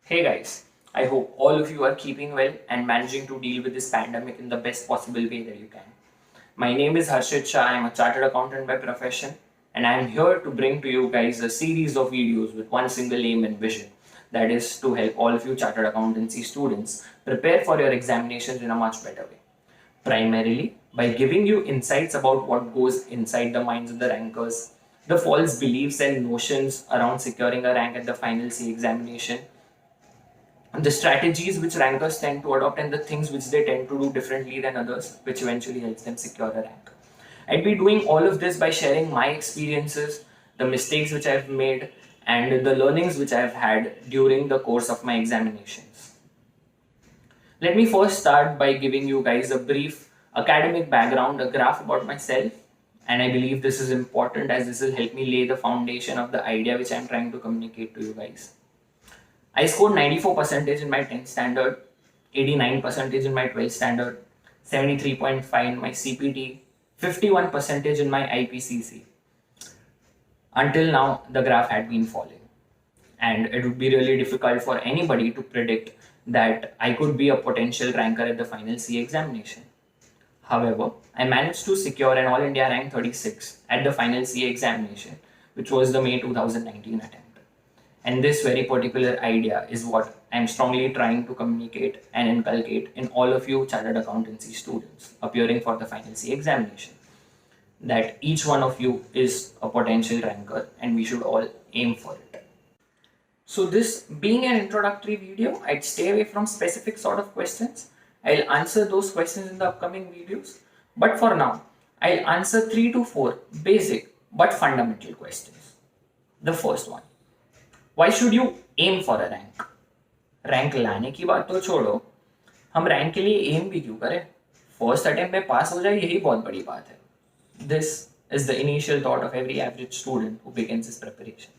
Hey guys, I hope all of you are keeping well and managing to deal with this pandemic in the best possible way that you can. My name is Harshit Shah, I am a chartered accountant by profession, and I am here to bring to you guys a series of videos with one single aim and vision, that is to help all of you chartered accountancy students prepare for your examinations in a much better way. Primarily by giving you insights about what goes inside the minds of the rankers, the false beliefs and notions around securing a rank at the final C examination, the strategies which rankers tend to adopt, and the things which they tend to do differently than others, which eventually helps them secure a rank. I'd be doing all of this by sharing my experiences, the mistakes which I've made, and the learnings which I've had during the course of my examinations. Let me first start by giving you guys a brief academic background, a graph about myself, and I believe this is important as this will help me lay the foundation of the idea which I'm trying to communicate to you guys. I scored 94% in my 10th standard, 89% in my 12th standard, 73.5 in my CPT, 51% in my IPCC. Until now, the graph had been falling, and it would be really difficult for anybody to predict that I could be a potential ranker at the final C examination. However, I managed to secure an All India rank 36 at the final C examination, which was the May 2019 attempt. And this very particular idea is what I'm strongly trying to communicate and inculcate in all of you chartered accountancy students appearing for the final C examination. That each one of you is a potential ranker and we should all aim for it. So this being an introductory video, I'd stay away from specific sort of questions. I'll answer those questions in the upcoming videos. But for now, I'll answer 3 to 4 basic but fundamental questions. The first one. Why should you aim for a rank? Rank लाने की बात तो छोड़ो, हम rank के लिए M भी क्यों करें? फर्स्ट अटेम्प्ट में पास हो जाए यही बहुत बड़ी बात है. This is the initial thought of every average student who begins his preparation.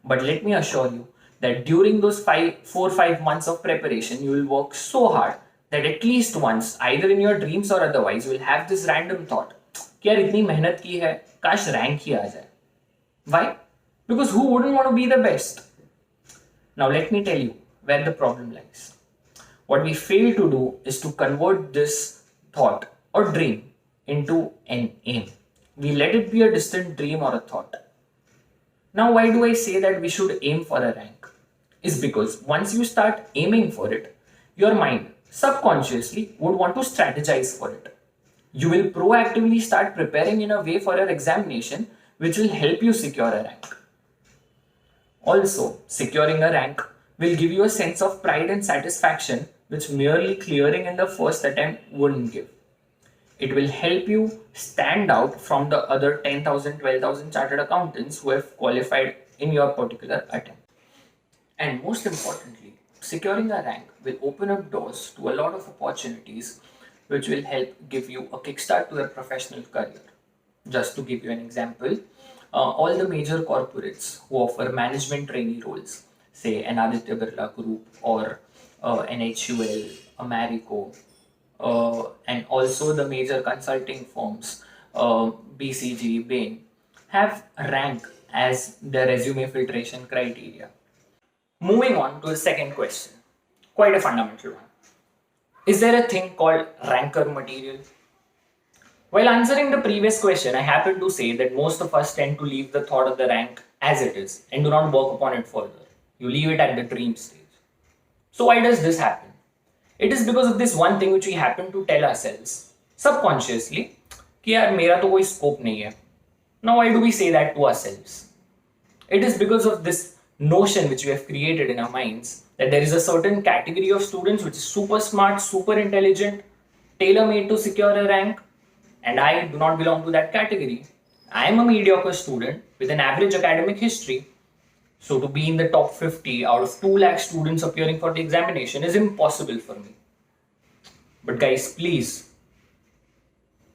But let me assure you that during those 4-5 months of preparation, you will work so hard that at least once, either in your dreams or otherwise, you will have this random thought कि यार इतनी मेहनत की है, काश rank ही आ जाए. Why? Because who wouldn't want to be the best? Now let me tell you where the problem lies. What we fail to do is to convert this thought or dream into an aim. We let it be a distant dream or a thought. Now why do I say that we should aim for a rank? Is because once you start aiming for it, your mind subconsciously would want to strategize for it. You will proactively start preparing in a way for your examination which will help you secure a rank. Also, securing a rank will give you a sense of pride and satisfaction which merely clearing in the first attempt wouldn't give. It will help you stand out from the other 10,000, 12,000 chartered accountants who have qualified in your particular attempt. And most importantly, securing a rank will open up doors to a lot of opportunities which will help give you a kickstart to your professional career. Just to give you an example, all the major corporates who offer management trainee roles, say an Aditya Birla Group or NHUL, Marico, and also the major consulting firms, BCG, Bain, have rank as their resume filtration criteria. Moving on to the second question, quite a fundamental one. Is there a thing called ranker material? While answering the previous question, I happen to say that most of us tend to leave the thought of the rank as it is and do not work upon it further. You leave it at the dream stage. So why does this happen? It is because of this one thing which we happen to tell ourselves subconsciously कि यार मेरा तो कोई scope नहीं है. Now why do we say that to ourselves? It is because of this notion which we have created in our minds that there is a certain category of students which is super smart, super intelligent, tailor-made to secure a rank, and I do not belong to that category. I am a mediocre student with an average academic history. So to be in the top 50 out of 2 lakh students appearing for the examination is impossible for me. But guys, please,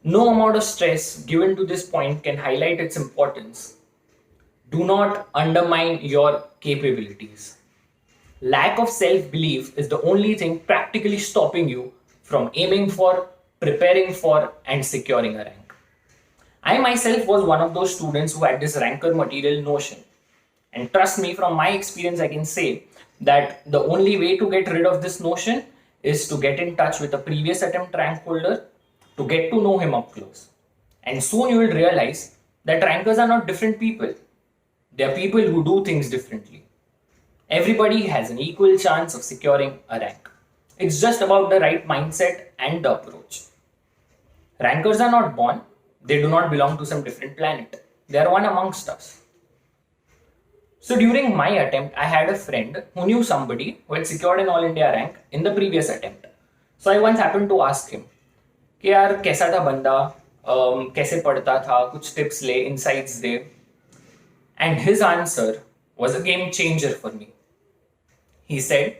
no amount of stress given to this point can highlight its importance. Do not undermine your capabilities. Lack of self-belief is the only thing practically stopping you from aiming for, preparing for, and securing a rank. I myself was one of those students who had this ranker material notion. And trust me, from my experience, I can say that the only way to get rid of this notion is to get in touch with a previous attempt rank holder to get to know him up close. And soon you will realize that rankers are not different people. They are people who do things differently. Everybody has an equal chance of securing a rank. It's just about the right mindset and the approach. Rankers are not born, they do not belong to some different planet. They are one amongst us. So during my attempt, I had a friend who knew somebody who had secured an All India rank in the previous attempt. So I once happened to ask him कि यार कैसा था बंदा, कैसे पढ़ता था, कुछ tips ले, insights they. And his answer was a game changer for me. He said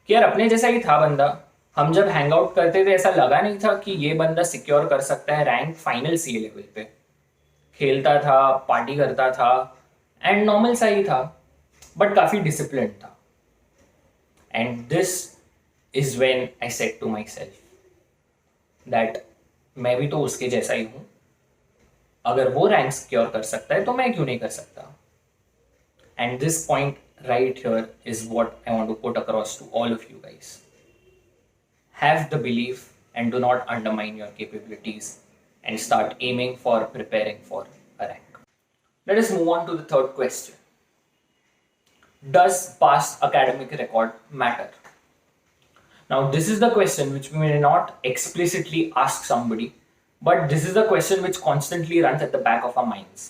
कि यार अपने जैसा ही था बंदा, हम जब हैंग आउट करते थे ऐसा लगा नहीं था कि ये बंदा सिक्योर कर सकता है रैंक फाइनल सीए लेवल पे. खेलता था, पार्टी करता था एंड नॉर्मल सा ही था, बट काफी डिसिप्लिन था. And this is when I said to myself that मैं भी तो उसके जैसा ही हूं. अगर वो रैंक सिक्योर कर सकता है तो मैं क्यों नहीं कर सकता. And this point right here is what I want to put across to all of you guys. Have the belief and do not undermine your capabilities and start aiming for preparing for a rank. Let us move on to the third question. Does past academic record matter? Now this is the question which we may not explicitly ask somebody, but this is the question which constantly runs at the back of our minds.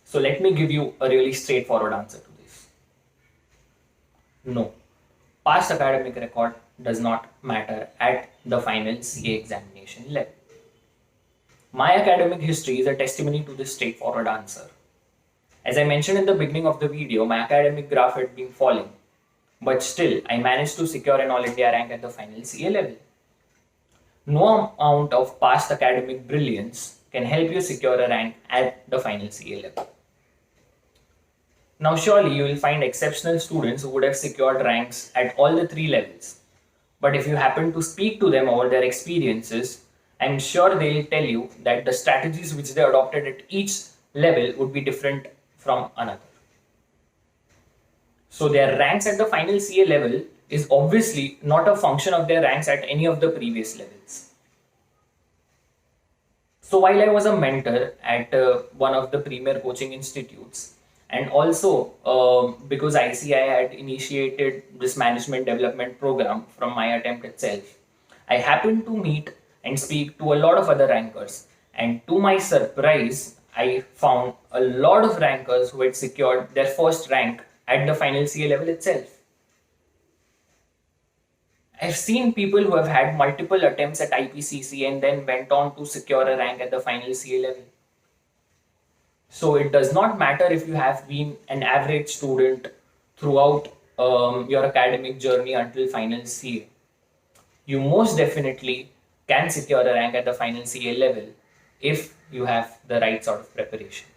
So let me give you a really straightforward answer to this. No, past academic record does not matter at the final CA examination level. My academic history is a testimony to this straightforward answer. As I mentioned in the beginning of the video, my academic graph had been falling, but still I managed to secure an All India rank at the final CA level. No amount of past academic brilliance can help you secure a rank at the final CA level. Now surely you will find exceptional students who would have secured ranks at all the three levels. But if you happen to speak to them about their experiences, I am sure they will tell you that the strategies which they adopted at each level would be different from another. So their ranks at the final CA level is obviously not a function of their ranks at any of the previous levels. So while I was a mentor at one of the premier coaching institutes, and also because ICI had initiated this management development program from my attempt itself, I happened to meet and speak to a lot of other rankers. And to my surprise, I found a lot of rankers who had secured their first rank at the final CA level itself. I've seen people who have had multiple attempts at IPCC and then went on to secure a rank at the final CA level. So it does not matter if you have been an average student throughout your academic journey until final CA. You most definitely can secure a rank at the final CA level if you have the right sort of preparation.